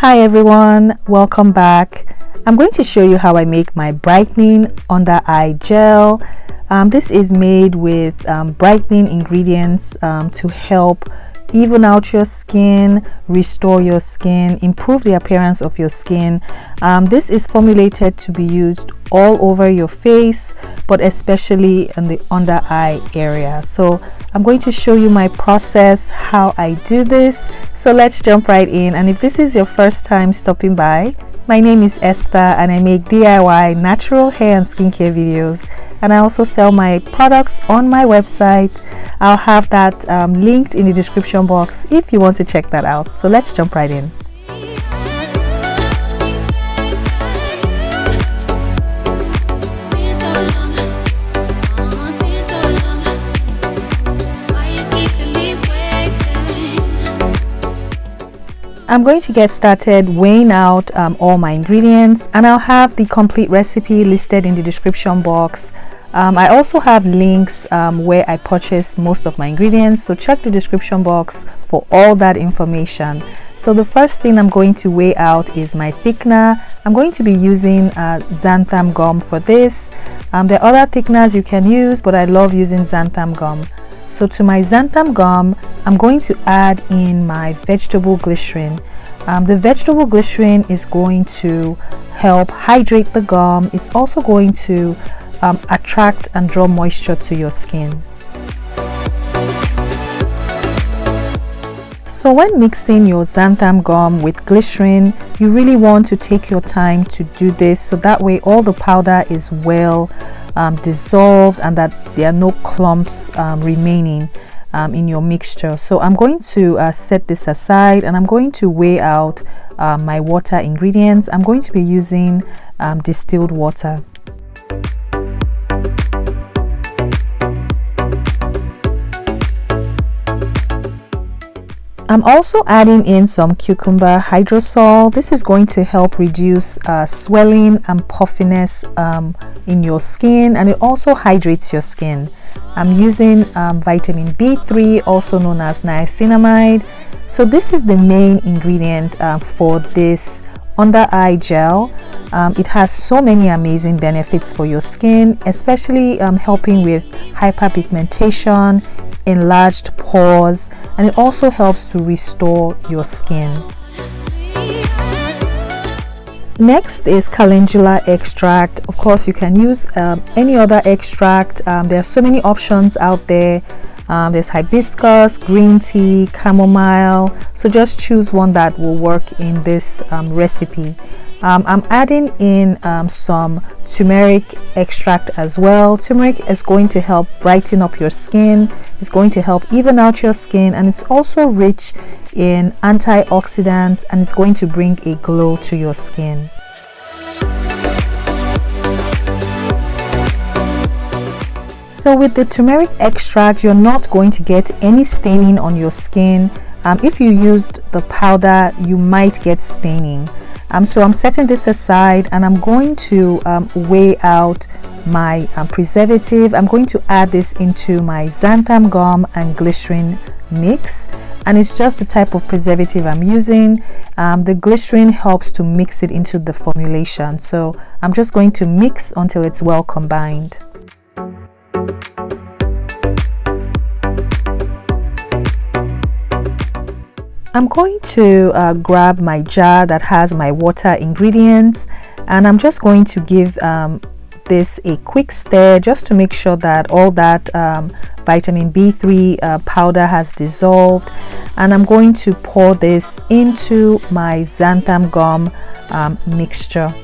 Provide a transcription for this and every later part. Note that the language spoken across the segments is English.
Hi everyone, welcome back. I'm going to show you how I make my brightening under eye gel. This is made with brightening ingredients to help even out your skin, restore your skin, improve the appearance of your skin. This is formulated to be used all over your face, but especially in the under eye area. So I'm going to show you my process, how I do this. So let's jump right in. And if this is your first time stopping by, my name is Esther and I make DIY natural hair and skincare videos, and I also sell my products on my website. I'll have that linked in the description box if you want to check that out. So let's jump right in. I'm going to get started weighing out all my ingredients, and I'll have the complete recipe listed in the description box. I also have links where I purchased most of my ingredients, so check the description box for all that information. So the first thing I'm going to weigh out is my thickener. I'm going to be using xanthan gum for this. There are other thickeners you can use, but I love using xanthan gum. So to my xanthan gum, I'm going to add in my vegetable glycerin. The vegetable glycerin is going to help hydrate the gum. It's also going to attract and draw moisture to your skin. So when mixing your xanthan gum with glycerin, you really want to take your time to do this, so that way all the powder is well dissolved and that there are no clumps remaining in your mixture. So I'm going to set this aside, and I'm going to weigh out my water ingredients. I'm going to be using distilled water. I'm also adding in some cucumber hydrosol. This is going to help reduce swelling and puffiness in your skin, and it also hydrates your skin. I'm using vitamin B3, also known as niacinamide. So this is the main ingredient for this under eye gel. It has so many amazing benefits for your skin, especially helping with hyperpigmentation, enlarged pores, and it also helps to restore your skin. Next is calendula extract. Of course, you can use any other extract. There are so many options out there. There's hibiscus, green tea, chamomile, so just choose one that will work in this recipe. I'm adding in some turmeric extract as well. Turmeric is going to help brighten up your skin. It's going to help even out your skin, and it's also rich in antioxidants, and it's going to bring a glow to your skin. So with the turmeric extract, you're not going to get any staining on your skin. If you used the powder, you might get staining. So I'm setting this aside, and I'm going to weigh out my preservative. I'm going to add this into my xanthan gum and glycerin mix, and it's just the type of preservative I'm using. The glycerin helps to mix it into the formulation, so I'm just going to mix until it's well combined. I'm going to grab my jar that has my water ingredients, and I'm just going to give this a quick stir just to make sure that all that vitamin B3 powder has dissolved, and I'm going to pour this into my xanthan gum mixture.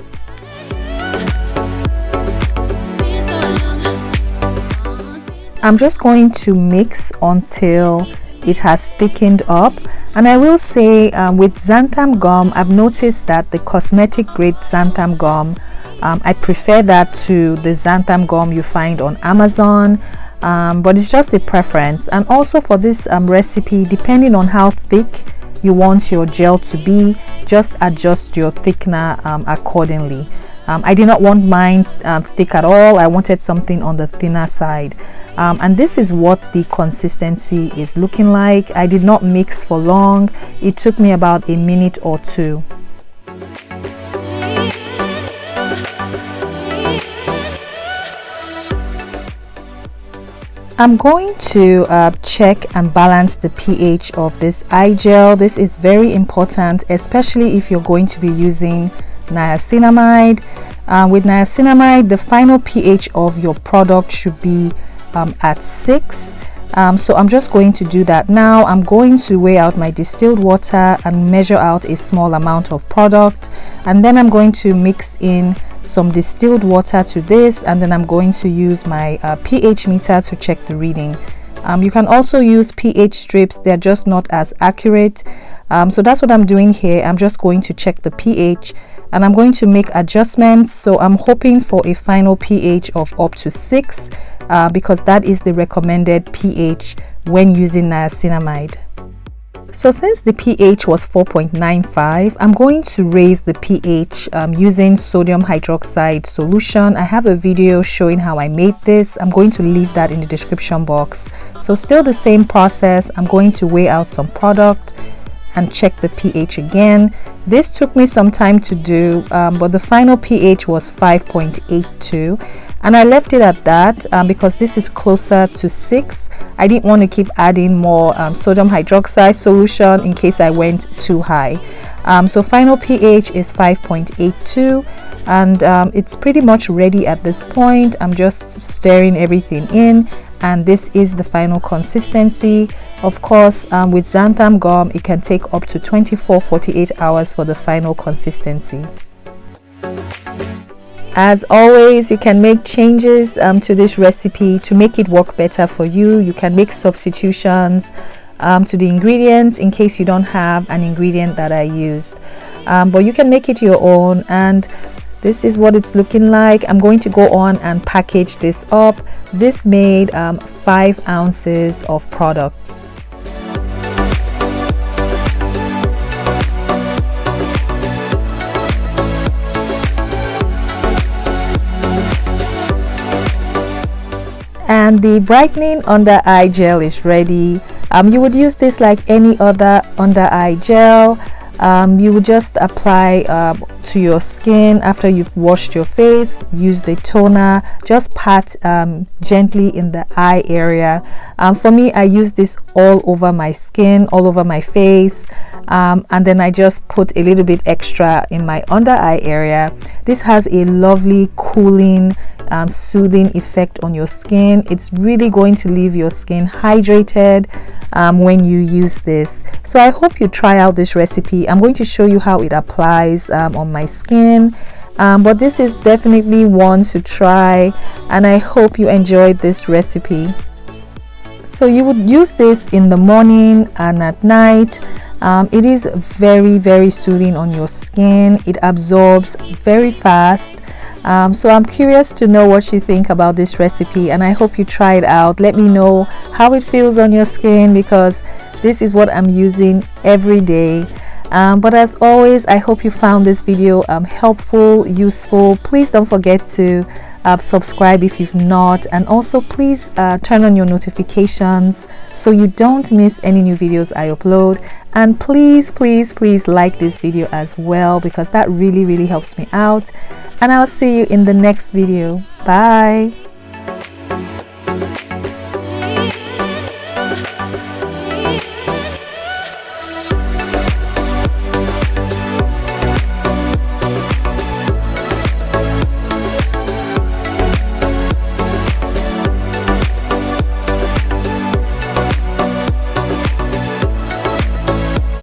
I'm just going to mix until it has thickened up. And I will say with xanthan gum, I've noticed that the cosmetic grade xanthan gum, I prefer that to the xanthan gum you find on Amazon, but it's just a preference. And also for this recipe, depending on how thick you want your gel to be, just adjust your thickener accordingly. I did not want mine thick at all. I wanted something on the thinner side, and this is what the consistency is looking like. I did not mix for long. It took me about a minute or two. I'm going to check and balance the pH of this eye gel. This is very important, especially if you're going to be using niacinamide. With niacinamide, the final pH of your product should be at 6. So I'm just going to do that now. I'm going to weigh out my distilled water and measure out a small amount of product, and then I'm going to mix in some distilled water to this, and then I'm going to use my pH meter to check the reading. You can also use pH strips, they're just not as accurate. So that's what I'm doing here. I'm just going to check the pH and I'm going to make adjustments. So I'm hoping for a final pH of up to 6 because that is the recommended pH when using niacinamide. So since the pH was 4.95, I'm going to raise the pH using sodium hydroxide solution. I have a video showing how I made this. I'm going to leave that in the description box. So still the same process. I'm going to weigh out some product and check the pH again. This took me some time to do, but the final pH was 5.82. And I left it at that because this is closer to 6. I didn't want to keep adding more sodium hydroxide solution in case I went too high. So final pH is 5.82, and it's pretty much ready at this point. I'm just stirring everything in, and this is the final consistency. Of course, with xanthan gum, it can take up to 24-48 hours for the final consistency. As always, you can make changes to this recipe to make it work better for you. You can make substitutions to the ingredients in case you don't have an ingredient that I used. But you can make it your own, and this is what it's looking like. I'm going to go on and package this up. This made 5 ounces of product. And the brightening under eye gel is ready. You would use this like any other under eye gel. You would just apply to your skin after you've washed your face. Use the toner, just pat gently in the eye area. For me, I use this all over my skin, all over my face, and then I just put a little bit extra in my under eye area. This has a lovely cooling soothing effect on your skin. It's really going to leave your skin hydrated when you use this. So I hope you try out this recipe. I'm going to show you how it applies on my skin, but this is definitely one to try, and I hope you enjoyed this recipe. So you would use this in the morning and at night. It is very soothing on your skin. It absorbs very fast. So I'm curious to know what you think about this recipe, and I hope you try it out. Let me know how it feels on your skin, because this is what I'm using every day. But as always, I hope you found this video helpful, useful. Please don't forget to subscribe if you've not, and also please turn on your notifications so you don't miss any new videos I upload. And please like this video as well, because that really helps me out. And I'll see you in the next video. Bye.